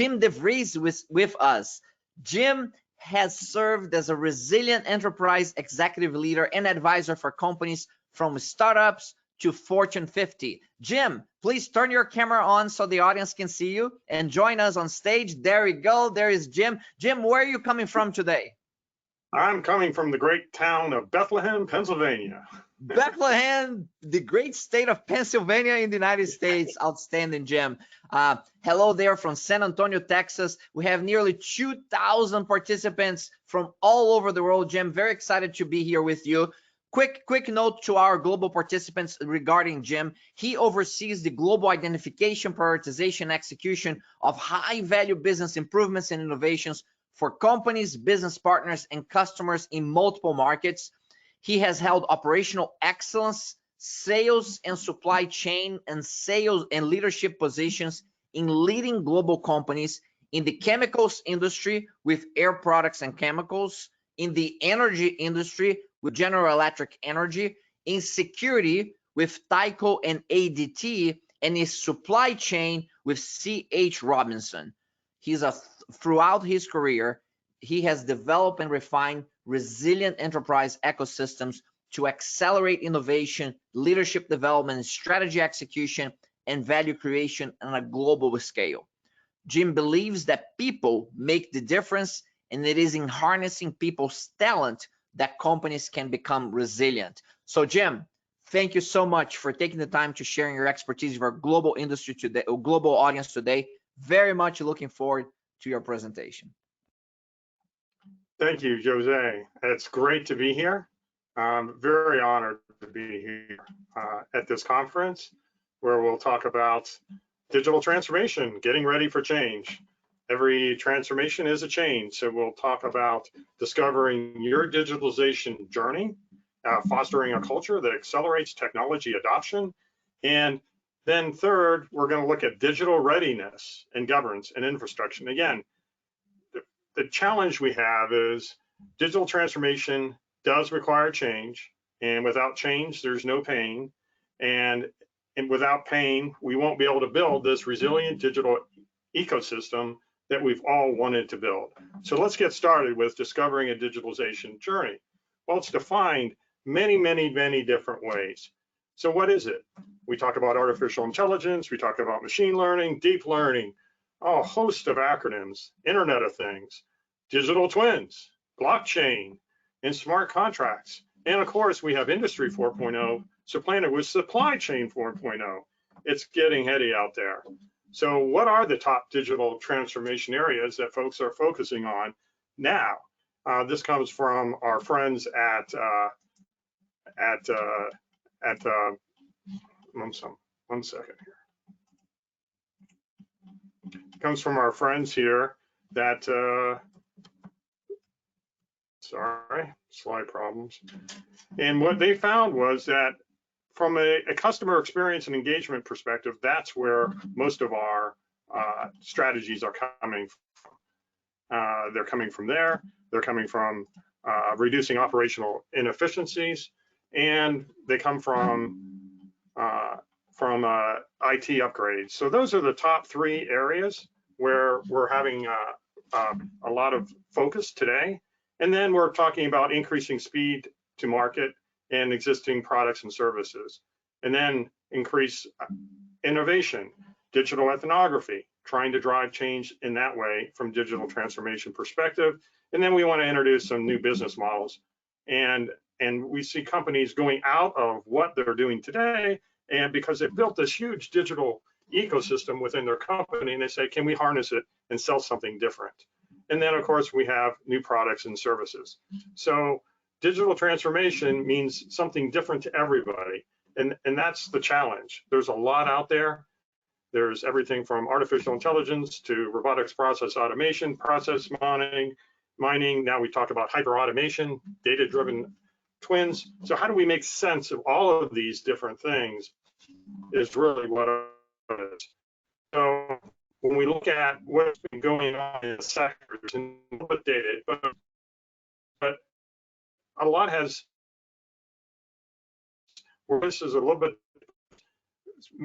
Jim Vries with us. Jim has served as a resilient enterprise executive leader and advisor for companies from startups to Fortune 50. Jim, please turn your camera on so the audience can see you and join us on stage. There we go. There is Jim. Jim, where are you coming from today? I'm coming from the great town of Bethlehem, Pennsylvania. Bethlehem, the great state of Pennsylvania in the United States. Outstanding, Jim. Hello there from San Antonio, Texas. We have nearly 2,000 participants from all over the world. Jim, very excited to be here with you. Quick note to our global participants regarding Jim. He oversees the global identification, prioritization, execution of high-value business improvements and innovations for companies, business partners, and customers in multiple markets. He has held operational excellence, sales and supply chain, and sales and leadership positions in leading global companies in the chemicals industry with Air Products and Chemicals, in the energy industry with General Electric Energy, in security with Tyco and ADT, and in supply chain with C.H. Robinson. Throughout his career, he has developed and refined resilient enterprise ecosystems to accelerate innovation, leadership development, strategy execution, and value creation on a global scale. Jim believes that people make the difference, and it is in harnessing people's talent that companies can become resilient. So Jim, thank you so much for taking the time to sharing your expertise with our global industry today, or global audience today. Very much looking forward to your presentation. Thank you, Jose. It's great to be here. I'm very honored to be here at this conference where we'll talk about digital transformation, getting ready for change. Every transformation is a change, so we'll talk about discovering your digitalization journey, fostering a culture that accelerates technology adoption, and then third, we're going to look at digital readiness and governance and infrastructure. And again, the challenge we have is digital transformation does require change, and without change, there's no pain. And without pain, we won't be able to build this resilient digital ecosystem that we've all wanted to build. So let's get started with discovering a digitalization journey. Well, it's defined many different ways. So what is it? We talk about artificial intelligence, we talk about machine learning, deep learning, a host of acronyms, Internet of Things, digital twins, blockchain, and smart contracts. And of course, we have Industry 4.0 supplanted with supply chain 4.0. It's getting heady out there. So what are the top digital transformation areas that folks are focusing on now? This comes from our friends at one second here. Comes from our friends here that, sorry, slide problems. And what they found was that from a customer experience and engagement perspective, that's where most of our strategies are coming from. They're coming from there. They're coming from reducing operational inefficiencies, and they come from IT upgrades. So those are the top three areas where we're having a lot of focus today. And then we're talking about increasing speed to market and existing products and services. And then increase innovation, digital ethnography, trying to drive change in that way from digital transformation perspective. And then we want to introduce some new business models. And we see companies going out of what they're doing today, and because they've built this huge digital ecosystem within their company, and they say, can we harness it and sell something different? And then of course we have new products and services. So digital transformation means something different to everybody. And that's the challenge. There's a lot out there. There's everything from artificial intelligence to robotics process automation, process mining. Now we talk about hyper automation, data-driven twins. So how do we make sense of all of these different things is really what it is. So when we look at what's been going on in the sectors and a little bit dated, but a lot has, where this is a little bit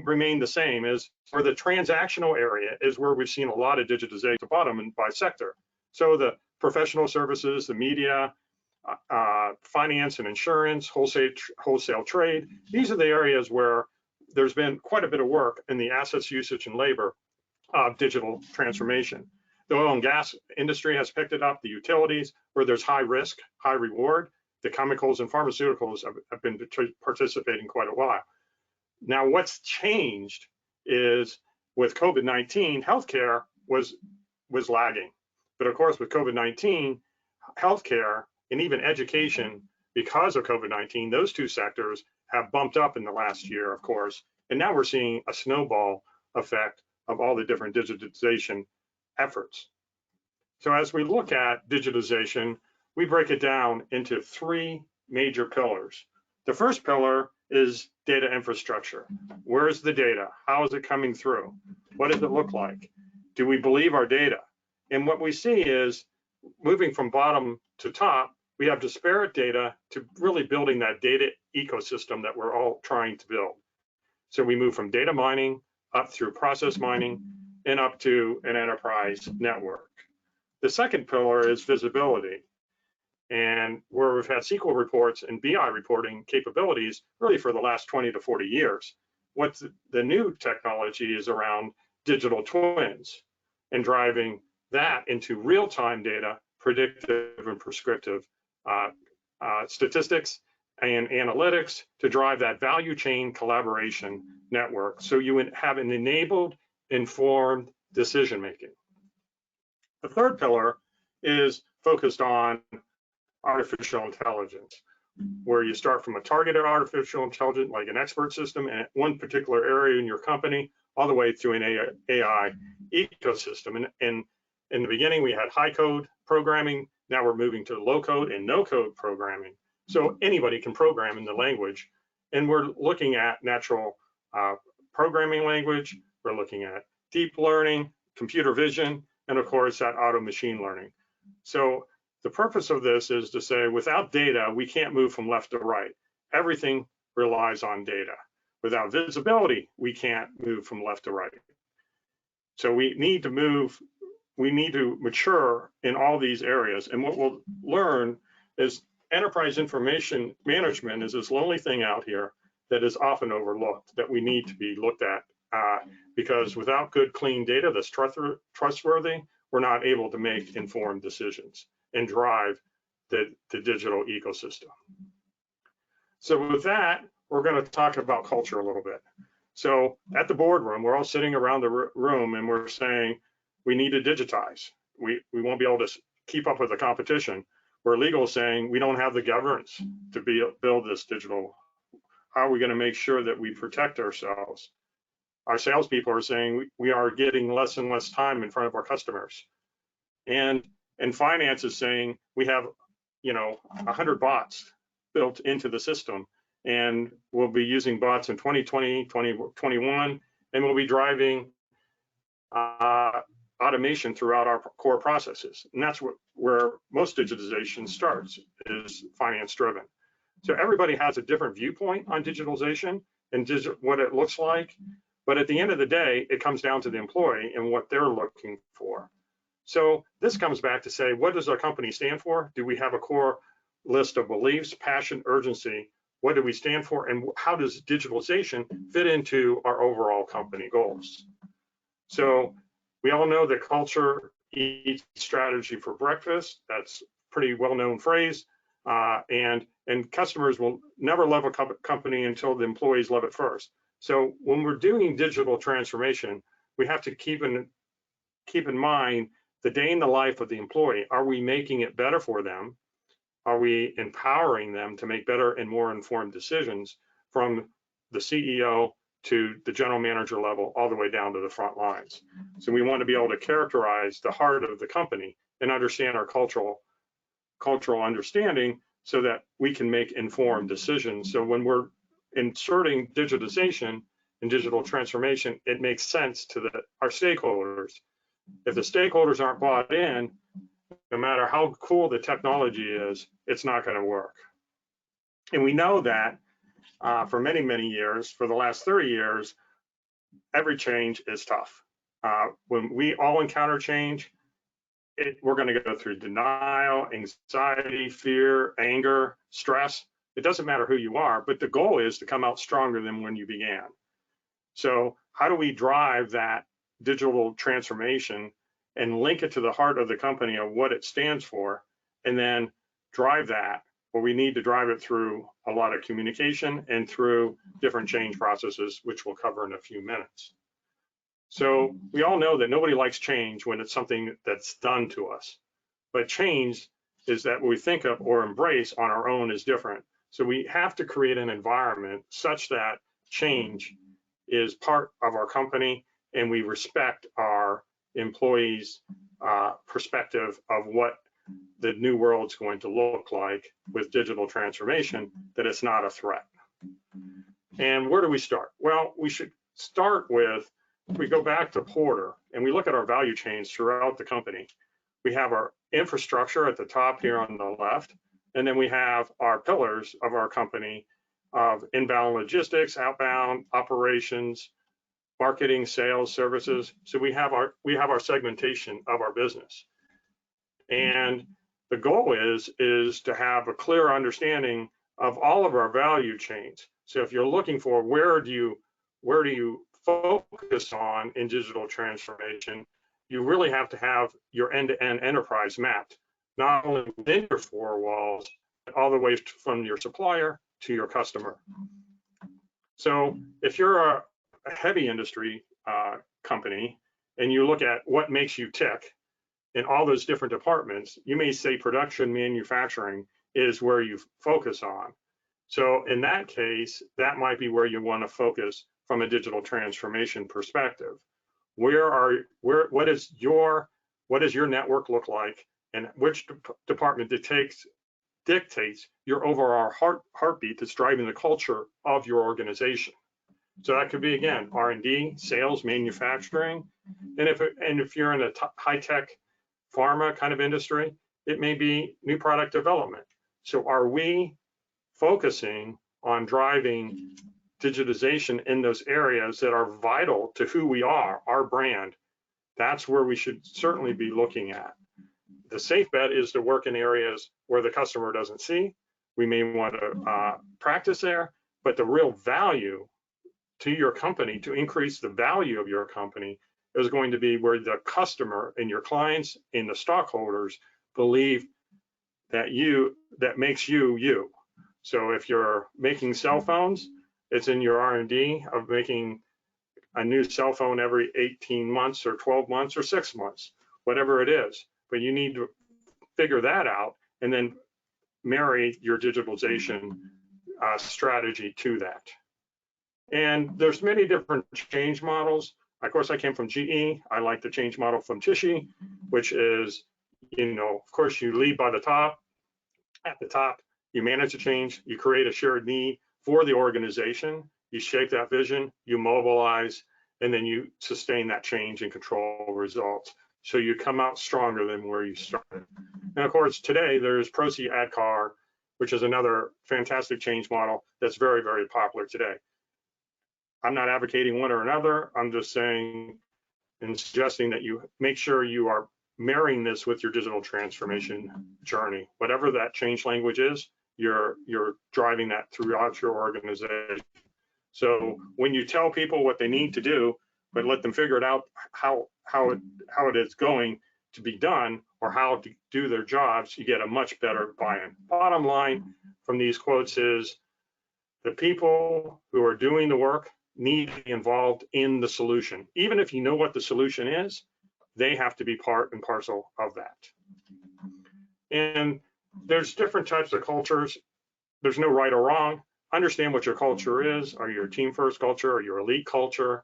remained the same is for the transactional area is where we've seen a lot of digitization at the bottom and by sector. So the professional services, the media, finance and insurance, wholesale trade, these are the areas where there's been quite a bit of work in the assets usage and labor of digital transformation. The oil and gas industry has picked it up, the utilities, where there's high risk, high reward. The chemicals and pharmaceuticals have been participating quite a while. Now, what's changed is with COVID-19, healthcare was lagging. But of course, with COVID-19, healthcare and even education, because of COVID-19, those two sectors have bumped up in the last year, of course. And now we're seeing a snowball effect of all the different digitization efforts. So as we look at digitization, we break it down into three major pillars. The first pillar is data infrastructure. Where is the data? How is it coming through? What does it look like? Do we believe our data? And what we see is moving from bottom to top, we have disparate data to really building that data ecosystem that we're all trying to build. So we move from data mining up through process mining and up to an enterprise network. The second pillar is visibility, and where we've had SQL reports and BI reporting capabilities really for the last 20 to 40 years. What's the new technology is around digital twins and driving that into real-time data, predictive and prescriptive statistics and analytics to drive that value chain collaboration network. So you have an enabled, informed decision-making. The third pillar is focused on artificial intelligence, where you start from a targeted artificial intelligence, like an expert system in one particular area in your company, all the way through an AI ecosystem. And in the beginning, we had high code programming. Now we're moving to low code and no code programming. So anybody can program in the language. And we're looking at natural programming language. We're looking at deep learning, computer vision, and of course, that auto machine learning. So the purpose of this is to say, without data, we can't move from left to right. Everything relies on data. Without visibility, we can't move from left to right. So we need to mature in all these areas. And what we'll learn is enterprise information management is this lonely thing out here that is often overlooked, that we need to be looked at, because without good, clean data that's trustworthy, we're not able to make informed decisions and drive the digital ecosystem. So with that, we're going to talk about culture a little bit. So at the boardroom, we're all sitting around the room and we're saying, we need to digitize. We won't be able to keep up with the competition. Where legal is saying we don't have the governance to build this digital. How are we going to make sure that we protect ourselves? Our salespeople are saying we are getting less and less time in front of our customers. And finance is saying we have, 100 bots built into the system, and we'll be using bots in 2020, 2021, and we'll be driving automation throughout our core processes. And that's where most digitization starts, is finance driven. So everybody has a different viewpoint on digitalization and what it looks like. But at the end of the day, it comes down to the employee and what they're looking for. So this comes back to say, what does our company stand for? Do we have a core list of beliefs, passion, urgency? What do we stand for? And how does digitalization fit into our overall company goals? So we all know that culture eats strategy for breakfast. That's a pretty well-known phrase. And customers will never love a company until the employees love it first. So when we're doing digital transformation, we have to keep in mind the day in the life of the employee. Are we making it better for them? Are we empowering them to make better and more informed decisions from the CEO to the general manager level, all the way down to the front lines? So we want to be able to characterize the heart of the company and understand our cultural understanding so that we can make informed decisions. So when we're inserting digitization and digital transformation, it makes sense to our stakeholders. If the stakeholders aren't bought in, no matter how cool the technology is, it's not going to work. And we know that for many, many years, for the last 30 years, every change is tough. When we all encounter change, we're going to go through denial, anxiety, fear, anger, stress. It doesn't matter who you are, but the goal is to come out stronger than when you began. So how do we drive that digital transformation and link it to the heart of the company of what it stands for, and then drive that? Well, we need to drive it through a lot of communication and through different change processes, which we'll cover in a few minutes. So we all know that nobody likes change when it's something that's done to us, but change is that what we think of or embrace on our own is different. So we have to create an environment such that change is part of our company and we respect our employees' perspective of what the new world's going to look like with digital transformation, that it's not a threat. And where do we start? Well, we should start with, we go back to Porter and we look at our value chains throughout the company. We have our infrastructure at the top here on the left, and then we have our pillars of our company of inbound logistics, outbound operations, marketing, sales, services. So we have our segmentation of our business. And the goal is to have a clear understanding of all of our value chains. So if you're looking for where do you focus on in digital transformation, you really have to have your end-to-end enterprise mapped, not only within your four walls, but all the way from your supplier to your customer. So if you're a heavy industry company and you look at what makes you tick in all those different departments, you may say production, manufacturing is where you focus on. So in that case, that might be where you want to focus from a digital transformation perspective. What does your network look like, and which department dictates your overall heartbeat that's driving the culture of your organization? So that could be, again, R&D, sales, manufacturing, and if you're in a high-tech pharma kind of industry, it may be new product development. So are we focusing on driving digitization in those areas that are vital to who we are, our brand? That's where we should certainly be looking at. The safe bet is to work in areas where the customer doesn't see. We may want to practice there, but the real value to your company, to increase the value of your company, is going to be where the customer and your clients and the stockholders believe that makes you you. So if you're making cell phones, it's in your R&D of making a new cell phone every 18 months or 12 months or 6 months, whatever it is. But you need to figure that out and then marry your digitalization strategy to that. And there's many different change models. Of course, I came from GE. I like the change model from Tishy, which is, of course, you lead by the top. At the top, you manage the change, you create a shared need for the organization, you shape that vision, you mobilize, and then you sustain that change and control results. So you come out stronger than where you started. And of course, today there's Proqis AdCar, which is another fantastic change model that's very, very popular today. I'm not advocating one or another. I'm just saying and suggesting that you make sure you are marrying this with your digital transformation journey. Whatever that change language is, you're driving that throughout your organization. So when you tell people what they need to do, but let them figure it out how it is going to be done or how to do their jobs, you get a much better buy-in. Bottom line from these quotes is the people who are doing the work need to be involved in the solution. Even if you know what the solution is, they have to be part and parcel of that. And there's different types of cultures. There's no right or wrong. Understand what your culture is. Are you a team first culture? Are you elite culture?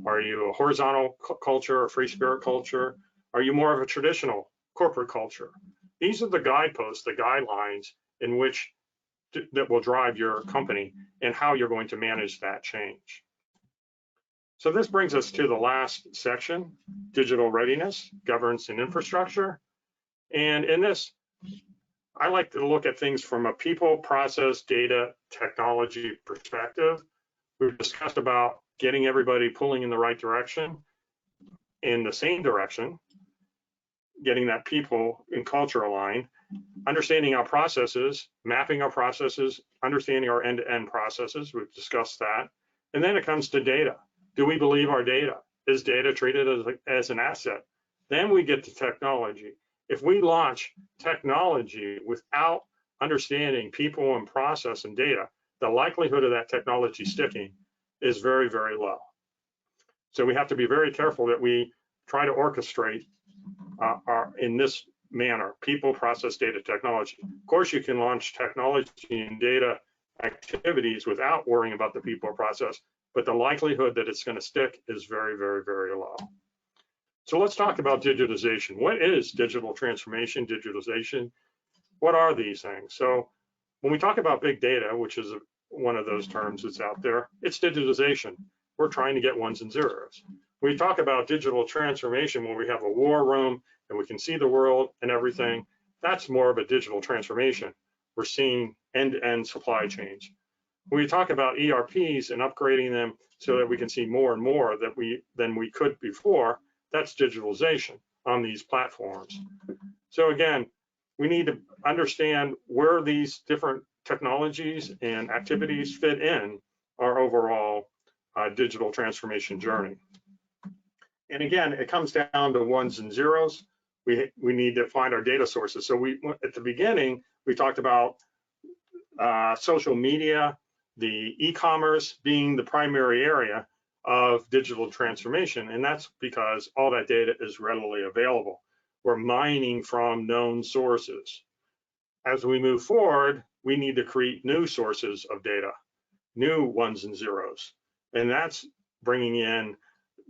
Are you a horizontal culture, a free spirit culture? Are you more of a traditional corporate culture? These are the guideposts, the guidelines in which that will drive your company and how you're going to manage that change. So this brings us to the last section, digital readiness, governance and infrastructure. And in this, I like to look at things from a people, process, data, technology perspective. We've discussed about getting everybody pulling in the right direction, in the same direction, getting that people and culture aligned, understanding our processes, mapping our processes, understanding our end-to-end processes. We've discussed that. And then it comes to data. Do we believe our data? Is data treated as an asset? Then we get to technology. If we launch technology without understanding people and process and data, the likelihood of that technology sticking is very, very low. So we have to be very careful that we try to orchestrate in this manner, people, process, data, technology. Of course, you can launch technology and data activities without worrying about the people or process, but the likelihood that it's going to stick is very, very, very low. So let's talk about digitization. What is digital transformation, digitalization? What are these things? So when we talk about big data, which is one of those terms that's out there, it's digitization. We're trying to get ones and zeros. We talk about digital transformation when we have a war room and we can see the world and everything. That's more of a digital transformation. We're seeing end-to-end supply chains. When we talk about ERPs and upgrading them so that we can see more and more than we could before, that's digitalization on these platforms. So again, we need to understand where these different technologies and activities fit in our overall digital transformation journey. And again, it comes down to ones and zeros. We need to find our data sources. So at the beginning, we talked about social media, the e-commerce being the primary area of digital transformation. And that's because all that data is readily available. We're mining from known sources. As we move forward, we need to create new sources of data, new ones and zeros. And that's bringing in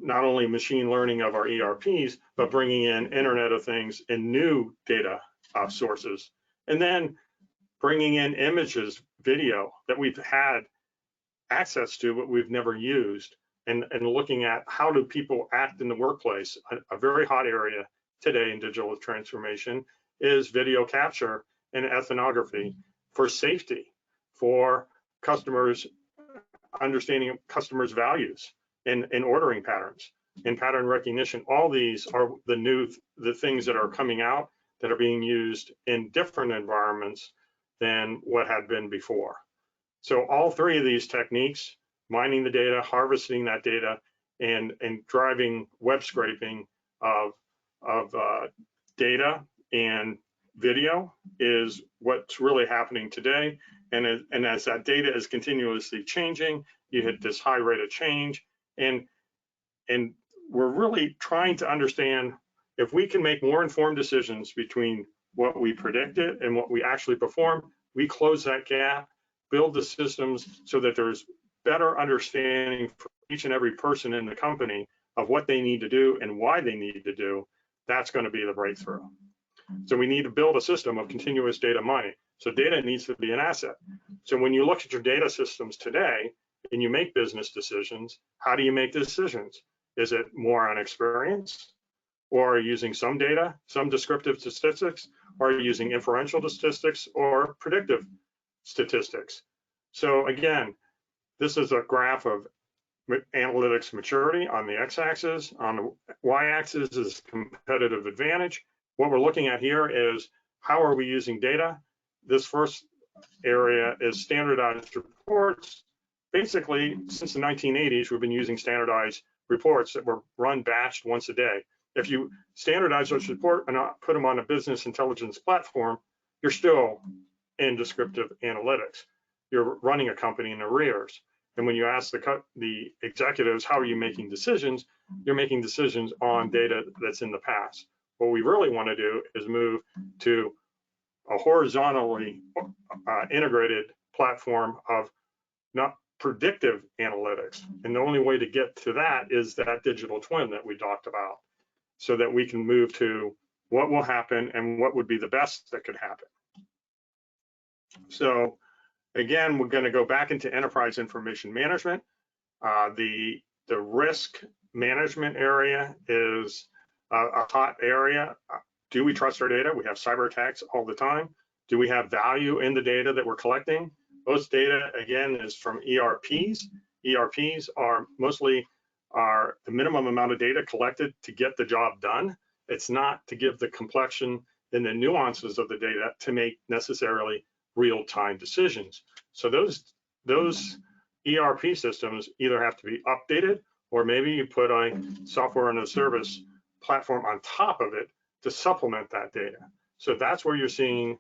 not only machine learning of our ERPs, but bringing in Internet of Things and new data sources. And then bringing in images, video that we've had access to, but we've never used, and looking at how do people act in the workplace. A very hot area today in digital transformation is video capture and ethnography for safety, for customers, understanding customers' values and ordering patterns and pattern recognition. All these are the things that are coming out that are being used in different environments than what had been before. So all three of these techniques, mining the data, harvesting that data, and driving web scraping of data and video is what's really happening today. And as that data is continuously changing, you hit this high rate of change. And we're really trying to understand if we can make more informed decisions between what we predicted and what we actually perform, we close that gap, build the systems so that there's better understanding for each and every person in the company of what they need to do and why they need to do. That's going to be the breakthrough. So we need to build a system of continuous data mining. So data needs to be an asset. So when you look at your data systems today and you make business decisions, how do you make decisions? Is it more on experience, or are you using some data, some descriptive statistics, or are you using inferential statistics or predictive statistics? So again, this is a graph of analytics maturity on the x-axis. On the y-axis is competitive advantage. What we're looking at here is how are we using data? This first area is standardized reports. Basically, since the 1980s, we've been using standardized reports that were run batched once a day. If you standardize those reports and not put them on a business intelligence platform, you're still in descriptive analytics. You're running a company in arrears. And when you ask the executives, how are you making decisions? You're making decisions on data that's in the past. What we really want to do is move to a horizontally integrated platform of not predictive analytics. And the only way to get to that is that digital twin that we talked about, so that we can move to what will happen and what would be the best that could happen. So again, we're going to go back into enterprise information management. The risk management area is a hot area. Do we trust our data? We have cyber attacks all the time. Do we have value in the data that we're collecting? Most data, again, is from ERPs, ERPs are mostly the minimum amount of data collected to get the job done. It's not to give the complexion and the nuances of the data to make necessarily real-time decisions. So those ERP systems either have to be updated, or maybe you put a software and a service platform on top of it to supplement that data. So that's where you're seeing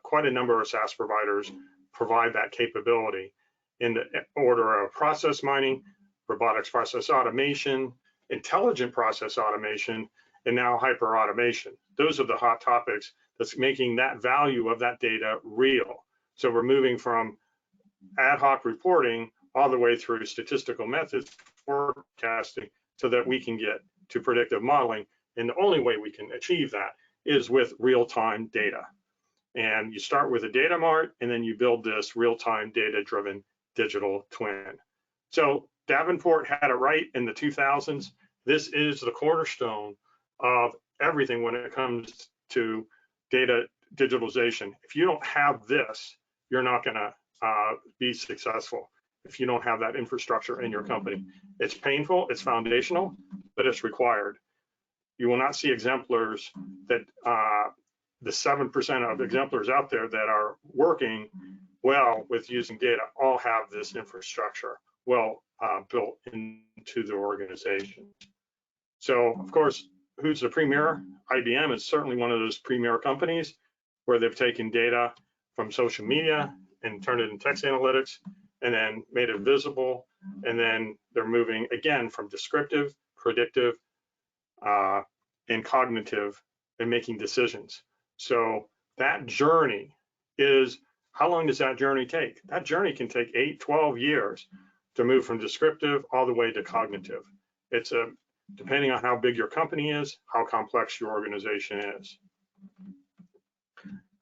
quite a number of SaaS providers provide that capability in the order of process mining, robotics process automation, intelligent process automation, and now hyper automation. Those are the hot topics that's making that value of that data real. So we're moving from ad hoc reporting all the way through statistical methods, forecasting, so that we can get to predictive modeling. And the only way we can achieve that is with real-time data. And you start with a data mart, and then you build this real-time data-driven digital twin. So Davenport had it right in the 2000s. This is the cornerstone of everything when it comes to data digitalization. If you don't have this, you're not going to be successful if you don't have that infrastructure in your company. It's painful, it's foundational, but it's required. You will not see exemplars that the 7% of exemplars out there that are working well with using data all have this infrastructure well built into the organization. So of course, who's the premier? IBM is certainly one of those premier companies where they've taken data from social media and turned it into text analytics and then made it visible. And then they're moving again from descriptive, predictive, and cognitive and making decisions. So that journey is, how long does that journey take? That journey can take 8, 12 years to move from descriptive all the way to cognitive. It's depending on how big your company is, how complex your organization is.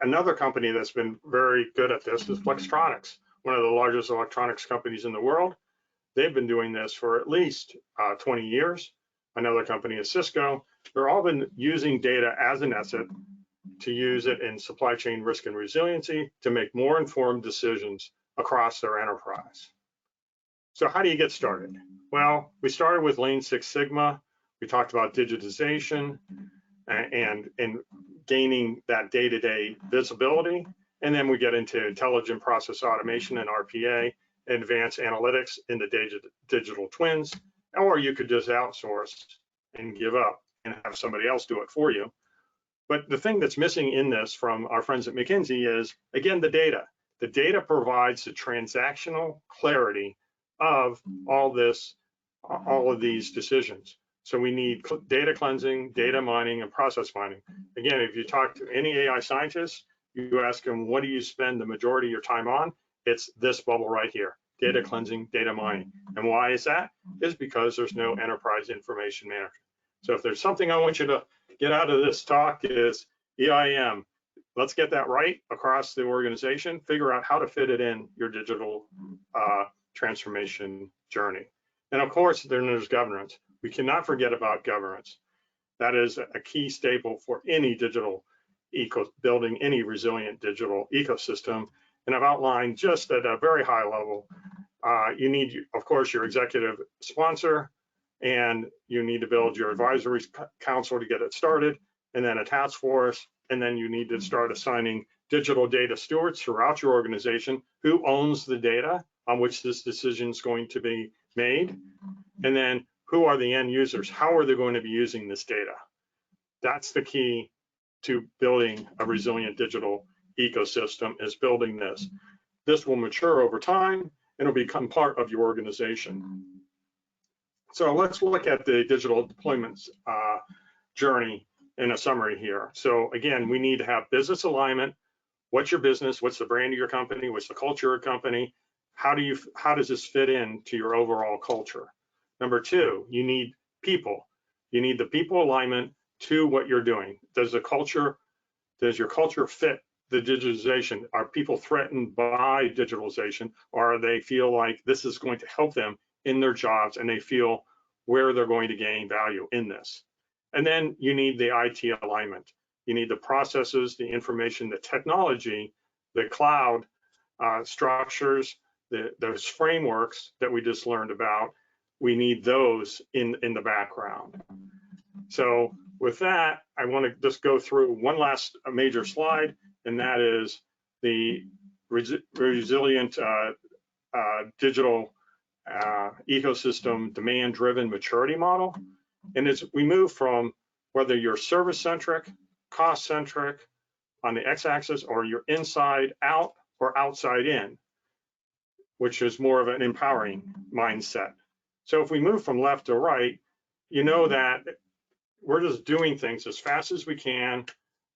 Another company that's been very good at this is Flextronics, one of the largest electronics companies in the world. They've been doing this for at least 20 years. Another company is Cisco. They're all been using data as an asset to use it in supply chain risk and resiliency to make more informed decisions across their enterprise. So how do you get started? Well, we started with Lean Six Sigma. We talked about digitization and gaining that day-to-day visibility. And then we get into intelligent process automation and RPA, advanced analytics in the digital twins, or you could just outsource and give up and have somebody else do it for you. But the thing that's missing in this from our friends at McKinsey is, again, the data. The data provides the transactional clarity of all of these decisions. So we need data cleansing, data mining, and process mining. Again, if you talk to any AI scientist, you ask them, what do you spend the majority of your time on? It's this bubble right here, data cleansing, data mining. And why is that? It's because there's no enterprise information management. So if there's something I want you to get out of this talk is EIM. Let's get that right across the organization, figure out how to fit it in your digital transformation journey. And of course, then there's governance. We cannot forget about governance. That is a key staple for any digital building any resilient digital ecosystem. And I've outlined just at a very high level, you need, of course, your executive sponsor, and you need to build your advisory council to get it started, and then a task force, and then you need to start assigning digital data stewards throughout your organization. Who owns the data on which this decision is going to be made? And then who are the end users? How are they going to be using this data? That's the key to building a resilient digital ecosystem, is building this. This will mature over time and it'll become part of your organization. So let's look at the digital deployments journey in a summary here. So again, we need to have business alignment. What's your business? What's the brand of your company? What's the culture of your company? How does this fit into your overall culture? Number two, you need people. You need the people alignment to what you're doing. Does your culture fit the digitalization? Are people threatened by digitalization, or they feel like this is going to help them in their jobs and they feel where they're going to gain value in this? And then you need the IT alignment. You need the processes, the information, the technology, the cloud structures, those frameworks that we just learned about, we need those in the background. So with that, I want to just go through one last major slide, and that is the resilient digital ecosystem demand-driven maturity model. And as we move from whether you're service-centric, cost-centric on the x-axis, or you're inside out or outside in, which is more of an empowering mindset. So if we move from left to right, you know that we're just doing things as fast as we can,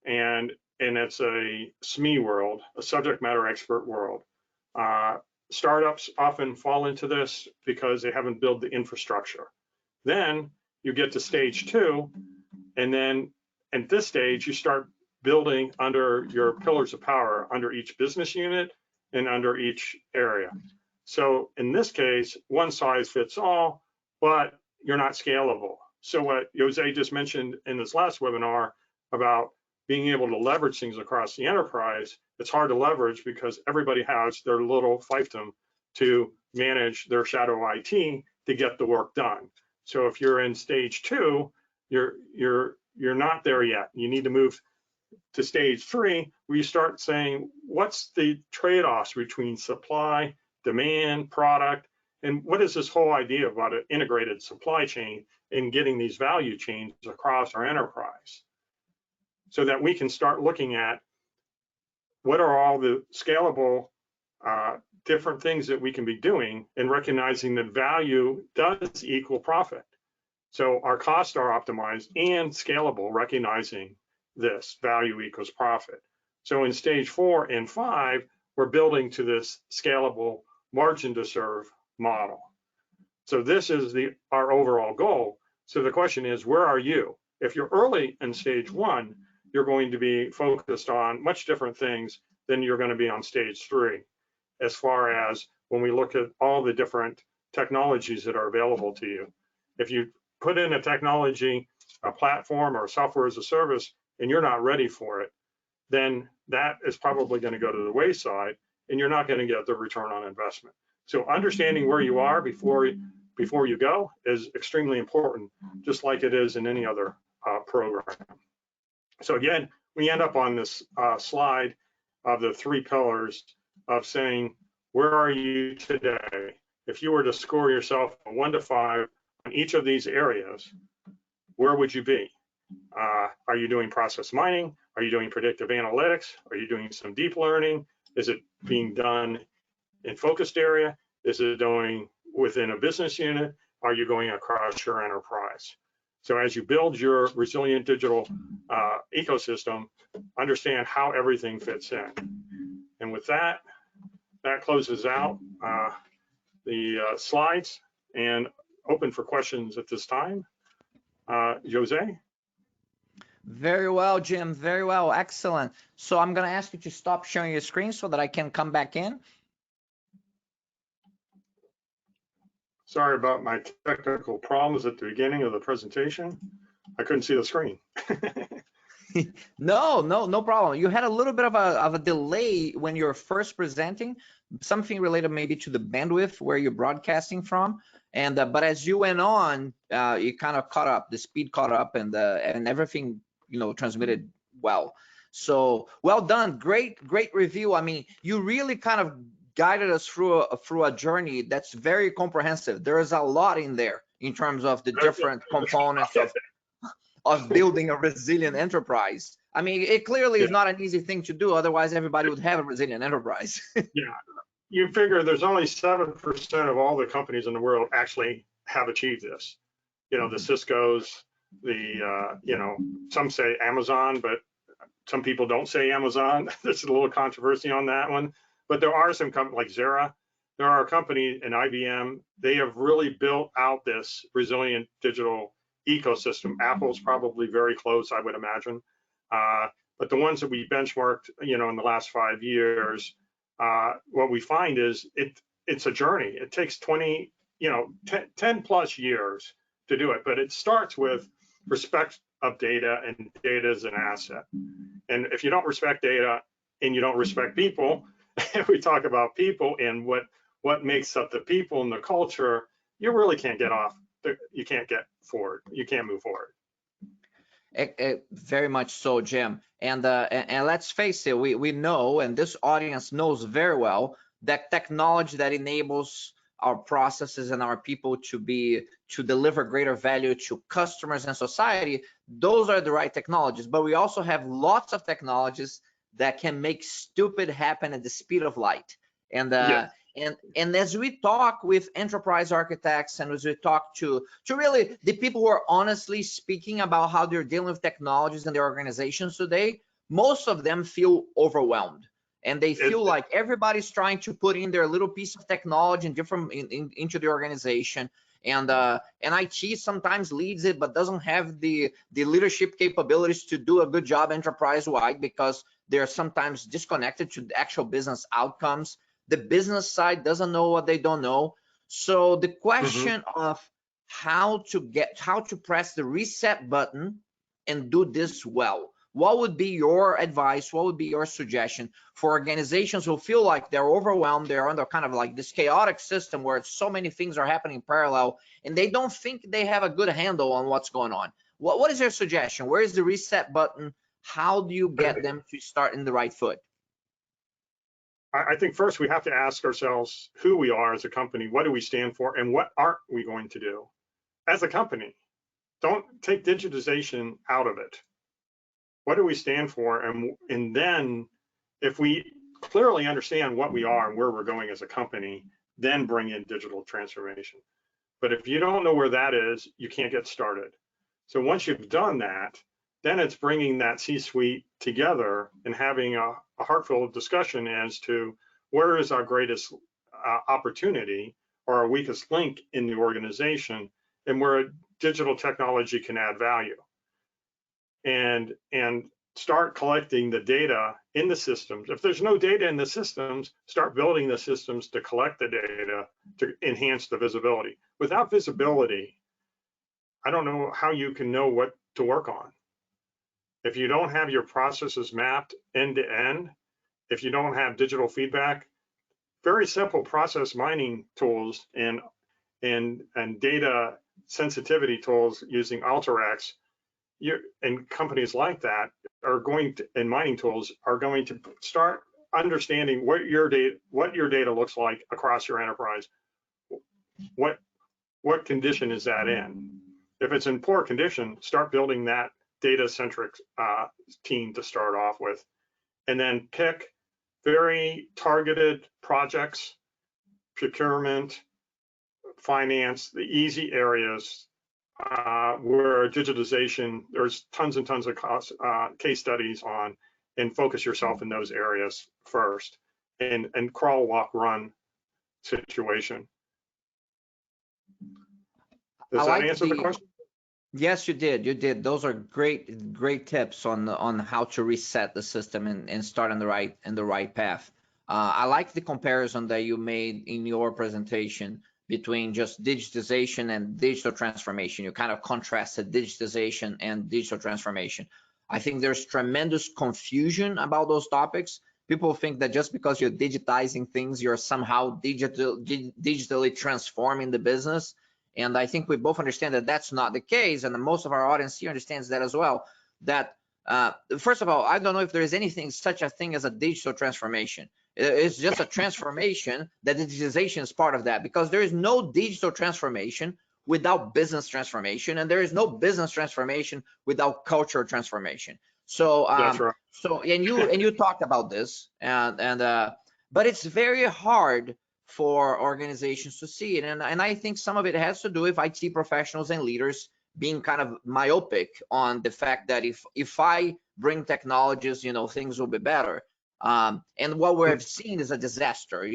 and it's a SME world, a subject matter expert world. Startups often fall into this because they haven't built the infrastructure. Then you get to stage 2, and then at this stage, you start building under your pillars of power, under each business unit and under each area. So in this case, one size fits all, but you're not scalable. So what Jose just mentioned in this last webinar about being able to leverage things across the enterprise, it's hard to leverage because everybody has their little fiefdom to manage their shadow IT to get the work done. So if you're in stage 2, you're not there yet. You need to move to stage 3, where you start saying, what's the trade-offs between supply, demand, product, and what is this whole idea about an integrated supply chain and getting these value chains across our enterprise, so that we can start looking at what are all the scalable different things that we can be doing, and recognizing that value does equal profit. So our costs are optimized and scalable, recognizing this value equals profit. So in stage 4 and 5, we're building to this scalable margin to serve model. So this is our overall goal. So the question is, where are you? If you're early in stage 1, you're going to be focused on much different things than you're going to be on stage 3, as far as when we look at all the different technologies that are available to you. If you put in a technology, a platform, or a software as a service, and you're not ready for it, then that is probably going to go to the wayside, and you're not going to get the return on investment. So understanding where you are before you go is extremely important, just like it is in any other program. So again, we end up on this slide of the 3 pillars of saying, where are you today? If you were to score yourself a 1 to 5 on each of these areas, where would you be? Are you doing process mining? Are you doing predictive analytics? Are you doing some deep learning? Is it being done in focused area? Is it doing within a business unit? Are you going across your enterprise? So as you build your resilient digital ecosystem, understand how everything fits in. And with that, that closes out the slides, and open for questions at this time. Jose? Very well, Jim, very well, excellent. So I'm gonna ask you to stop sharing your screen so that I can come back in. Sorry about my technical problems at the beginning of the presentation. I couldn't see the screen. No problem. You had a little bit of a delay when you're first presenting, something related maybe to the bandwidth where you're broadcasting from. And but as you went on, it kind of caught up. The speed caught up, and everything, you know, transmitted well. So well done. Great review. I mean, you really kind of guided us through a journey that's very comprehensive. There is a lot in there in terms of the different components of building a resilient enterprise. I mean, it clearly is not an easy thing to do. Otherwise, everybody would have a resilient enterprise. Yeah, you figure there's only 7% of all the companies in the world actually have achieved this. You know, the Cisco's, the, you know, some say Amazon, but some people don't say Amazon. There's a little controversy on that one. But there are some companies like Xera. There are companies in IBM. They have really built out this resilient digital ecosystem. Apple's probably very close, I would imagine. But the ones that we benchmarked, you know, in the last 5 years, what we find is it's a journey. It takes 20, you know, 10 plus years to do it. But it starts with respect of data, and data is an asset. And if you don't respect data and you don't respect people, we talk about people and what what makes up the people and the culture, you really can't get you can't get forward. You can't move forward. Very much so, Jim. And let's face it, we know, and this audience knows very well, that technology that enables our processes and our people to deliver greater value to customers and society, those are the right technologies. But we also have lots of technologies that can make stupid happen at the speed of light. And Yes. and as we talk with enterprise architects, and as we talk to really the people who are honestly speaking about how they're dealing with technologies in their organizations today, most of them feel overwhelmed, and they feel like everybody's trying to put in their little piece of technology into the organization. And IT sometimes leads it, but doesn't have the leadership capabilities to do a good job enterprise wide, because they're sometimes disconnected to the actual business outcomes. The business side doesn't know what they don't know. So the question of how to press the reset button and do this well, what would be your advice? What would be your suggestion for organizations who feel like they're overwhelmed, they're under kind of like this chaotic system where so many things are happening in parallel, and they don't think they have a good handle on what's going on? What is your suggestion? Where is the reset button? How do you get them to start in the right foot? I think first we have to ask ourselves who we are as a company, what do we stand for, and what aren't we going to do as a company? Don't take digitization out of it. What do we stand for? And then if we clearly understand what we are and where we're going as a company, then bring in digital transformation. But if you don't know where that is, you can't get started. So once you've done that, then it's bringing that C-suite together and having a heartfelt discussion as to where is our greatest opportunity or our weakest link in the organization, and where digital technology can add value. And start collecting the data in the systems. If there's no data in the systems, start building the systems to collect the data to enhance the visibility. Without visibility, I don't know how you can know what to work on. If you don't have your processes mapped end to end, if you don't have digital feedback, very simple process mining tools and data sensitivity tools using Alteryx, and companies like that are going to, and mining tools are going to start understanding what your data looks like across your enterprise. What condition is that in? If it's in poor condition, start building that data-centric team to start off with, and then pick very targeted projects, procurement, finance, the easy areas where digitization, there's tons and tons of case studies on, and focus yourself in those areas first, and crawl, walk, run situation. Does that answer the question? Yes, you did. You did. Those are great tips on how to reset the system and start on the right path. I like the comparison that you made in your presentation between just digitization and digital transformation. You kind of contrasted digitization and digital transformation. I think there's tremendous confusion about those topics. People think that just because you're digitizing things, you're somehow digitally transforming the business. And I think we both understand that that's not the case, and most of our audience here understands that as well. That first of all, I don't know if there is anything such a thing as a digital transformation. It's just a transformation. That digitization is part of that, because there is no digital transformation without business transformation, and there is no business transformation without cultural transformation. So that's right. So and you talked about this, but it's very hard for organizations to see it, and I think some of it has to do with IT professionals and leaders being kind of myopic on the fact that if I bring technologies, things will be better. And what we've seen is a disaster.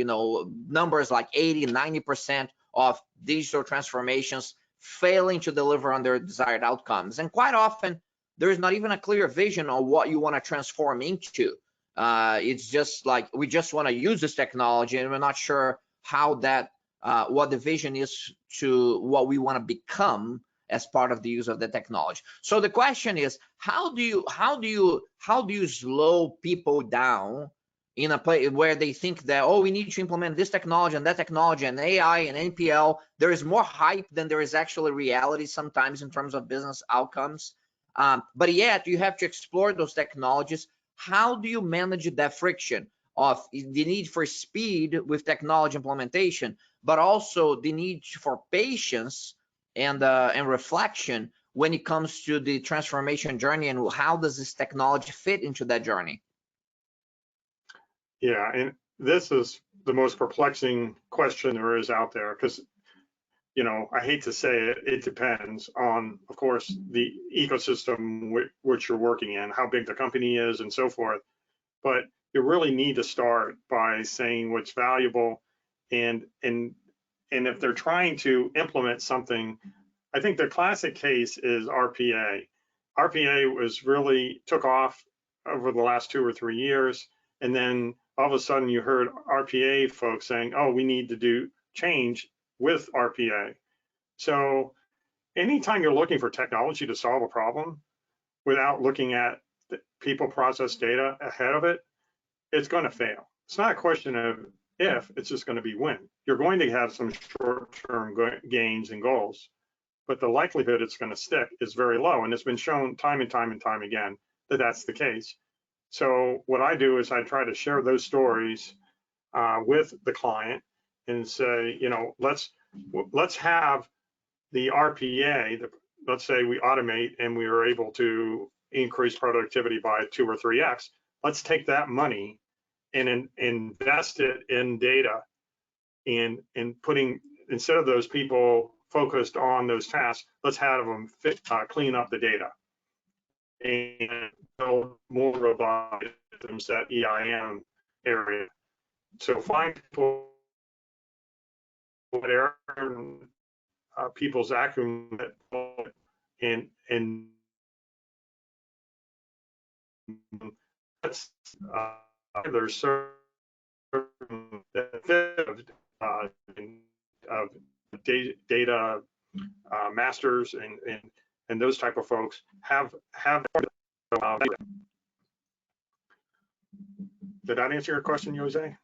Numbers like 80-90% of digital transformations failing to deliver on their desired outcomes, and quite often there is not even a clear vision on what you want to transform into. It's just like, we just want to use this technology, and we're not sure how that what the vision is to what we want to become as part of the use of the technology. So the question is, how do you slow people down in a place where they think that, oh, we need to implement this technology and that technology and AI and NPL. There is more hype than there is actually reality sometimes in terms of business outcomes. But yet you have to explore those technologies. How do you manage that friction of the need for speed with technology implementation, but also the need for patience and reflection when it comes to the transformation journey, and how does this technology fit into that journey? Yeah, and this is the most perplexing question there is out there, because, you know, I hate to say it, it depends on, of course, the ecosystem which you're working in, how big the company is, and so forth. But you really need to start by saying what's valuable, and if they're trying to implement something, I think the classic case is RPA. RPA was really took off over the last 2 or 3 years, and then all of a sudden you heard RPA folks saying, oh, we need to do change with RPA. So anytime you're looking for technology to solve a problem without looking at the people, process, data ahead of it, it's going to fail. It's not a question of if, it's just going to be when. You're going to have some short-term gains and goals, but the likelihood it's going to stick is very low. And it's been shown time and time and time again that that's the case. So what I do is I try to share those stories with the client and say, you know, let's have the RPA, let's say we automate and we are able to increase productivity by 2 or 3x. Let's take that money and invest it in data, and putting, instead of those people focused on those tasks, let's have them clean up the data and build more robust systems, that EIM area. So find people that are people's acumen and that's there's certain of data masters and those type of folks have did that answer your question, Jose?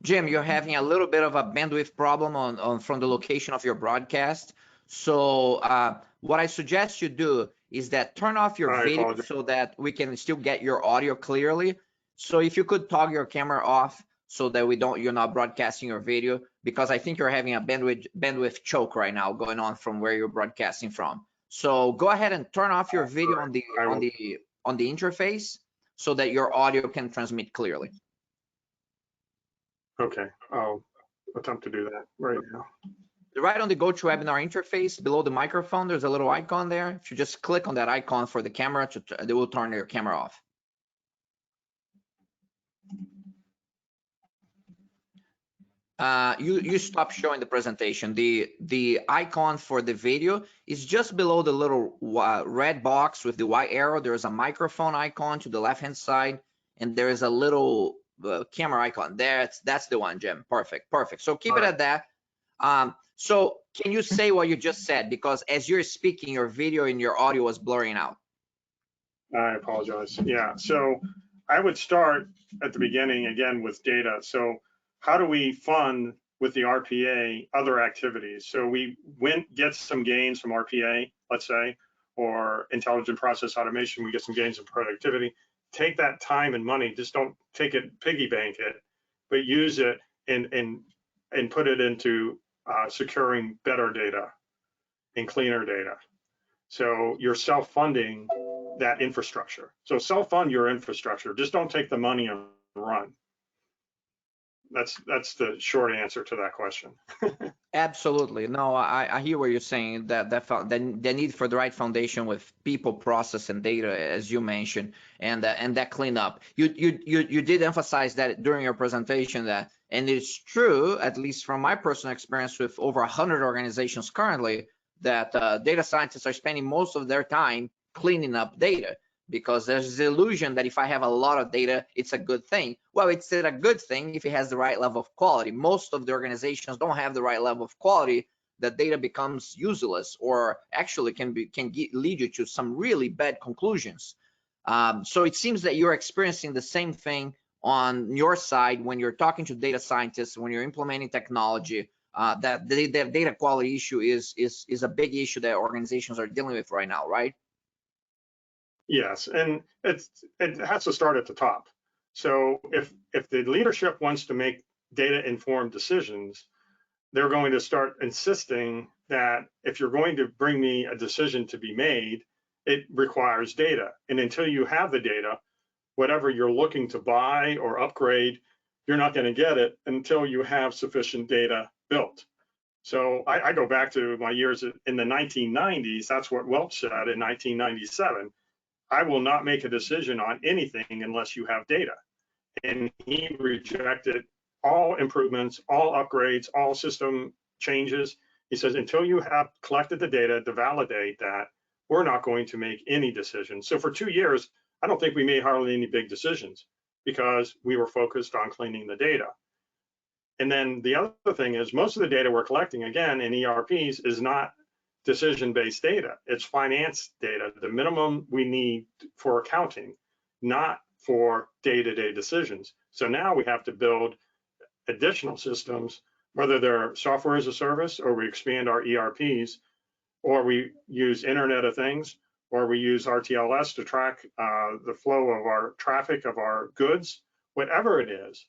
Jim, you're having a little bit of a bandwidth problem from the location of your broadcast. So what I suggest you do is that turn off your video so that we can still get your audio clearly. So if you could toggle your camera off so that you're not broadcasting your video, because I think you're having a bandwidth choke right now going on from where you're broadcasting from. So go ahead and turn off your video on the interface so that your audio can transmit clearly. Okay, I'll attempt to do that right now. Right on the GoToWebinar interface, below the microphone, there's a little icon there. If you just click on that icon for the camera, they will turn your camera off. You stop showing the presentation. The icon for the video is just below the little red box with the white arrow. There's a microphone icon to the left-hand side, and there is a little camera icon. That's the one, Jim. Perfect. So keep it at that. So can you say what you just said? Because as you're speaking, your video and your audio was blurring out. I apologize. Yeah, so I would start at the beginning again with data. So how do we fund with the RPA other activities? So we get some gains from RPA, let's say, or intelligent process automation, we get some gains in productivity. Take that time and money, just don't take it, piggy bank it, but use it and put it into securing better data and cleaner data. So you're self-funding that infrastructure. So self-fund your infrastructure. Just don't take the money and run. That's the short answer to that question. Absolutely. No, I hear what you're saying, that the need for the right foundation with people, process, and data, as you mentioned, and that cleanup. You did emphasize that during your presentation, that, and it's true, at least from my personal experience with over 100 organizations currently, that data scientists are spending most of their time cleaning up data, because there's the illusion that if I have a lot of data, it's a good thing. Well, it's a good thing if it has the right level of quality. Most of the organizations don't have the right level of quality, that data becomes useless, or actually can lead you to some really bad conclusions. So it seems that you're experiencing the same thing on your side when you're talking to data scientists, when you're implementing technology, that the data quality issue is a big issue that organizations are dealing with right now, right? Yes, and it has to start at the top. So if the leadership wants to make data informed decisions, they're going to start insisting that if you're going to bring me a decision to be made, it requires data. And until you have the data, whatever you're looking to buy or upgrade, you're not going to get it until you have sufficient data built. So I go back to my years in the 1990s. That's what Welch said in 1997. I will not make a decision on anything unless you have data. And he rejected all improvements, all upgrades, all system changes. He says, until you have collected the data to validate that, we're not going to make any decisions. So for 2 years, I don't think we made hardly any big decisions because we were focused on cleaning the data. And then the other thing is most of the data we're collecting, again, in ERPs is not decision-based data. It's finance data, the minimum we need for accounting, not for day-to-day decisions. So now we have to build additional systems, whether they're software as a service or we expand our ERPs, or we use Internet of Things, or we use RTLS to track the flow of our traffic of our goods, whatever it is,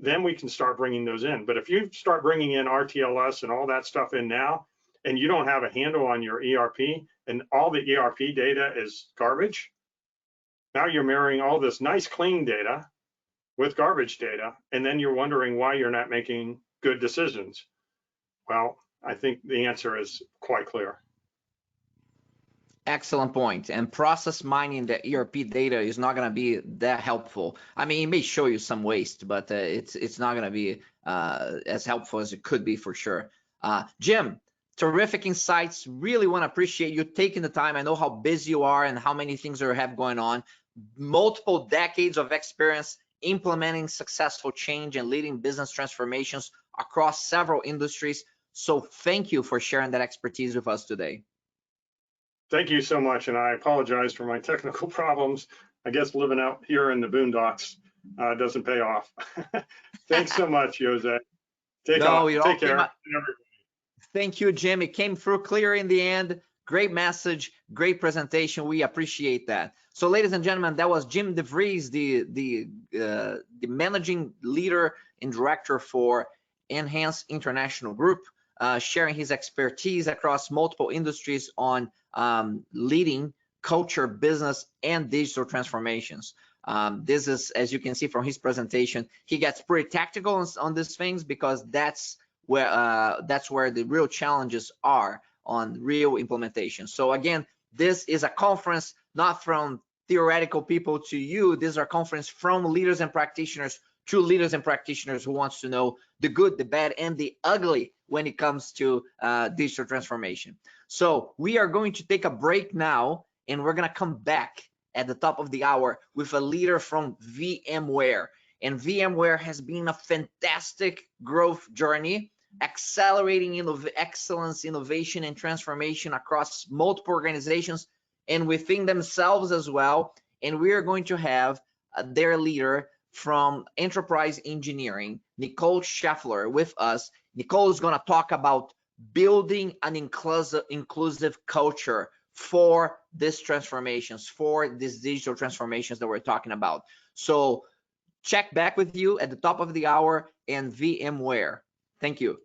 then we can start bringing those in. But if you start bringing in RTLS and all that stuff in now, and you don't have a handle on your ERP, and all the ERP data is garbage, now you're marrying all this nice clean data with garbage data, and then you're wondering why you're not making good decisions. Well, I think the answer is quite clear. Excellent point. And process mining the ERP data is not going to be that helpful. I mean, it may show you some waste, but it's not going to be as helpful as it could be for sure. Jim, terrific insights. Really want to appreciate you taking the time. I know how busy you are and how many things you have going on. Multiple decades of experience implementing successful change and leading business transformations across several industries. So thank you for sharing that expertise with us today. Thank you so much, and I apologize for my technical problems. I guess living out here in the boondocks doesn't pay off. Thanks so much, Jose. Take care. Thank you, Jim. It came through clear in the end. Great message, great presentation. We appreciate that. So, ladies and gentlemen, that was Jim de Vries, the managing leader and director for Enhance International Group, sharing his expertise across multiple industries on leading culture, business, and digital transformations. This is, as you can see from his presentation, he gets pretty tactical on these things because that's where the real challenges are on real implementation. So again, this is a conference not from theoretical people to you. This is a conference from leaders and practitioners to leaders and practitioners who wants to know the good, the bad, and the ugly when it comes to digital transformation. So we are going to take a break now, and we're going to come back at the top of the hour with a leader from VMware. And VMware has been a fantastic growth journey, accelerating excellence, innovation, and transformation across multiple organizations and within themselves as well. And we are going to have their leader from enterprise engineering, Nicole Scheffler, with us. Nicole is going to talk about building an inclusive culture for these transformations, for these digital transformations that we're talking about. So check back with you at the top of the hour and VMware. Thank you.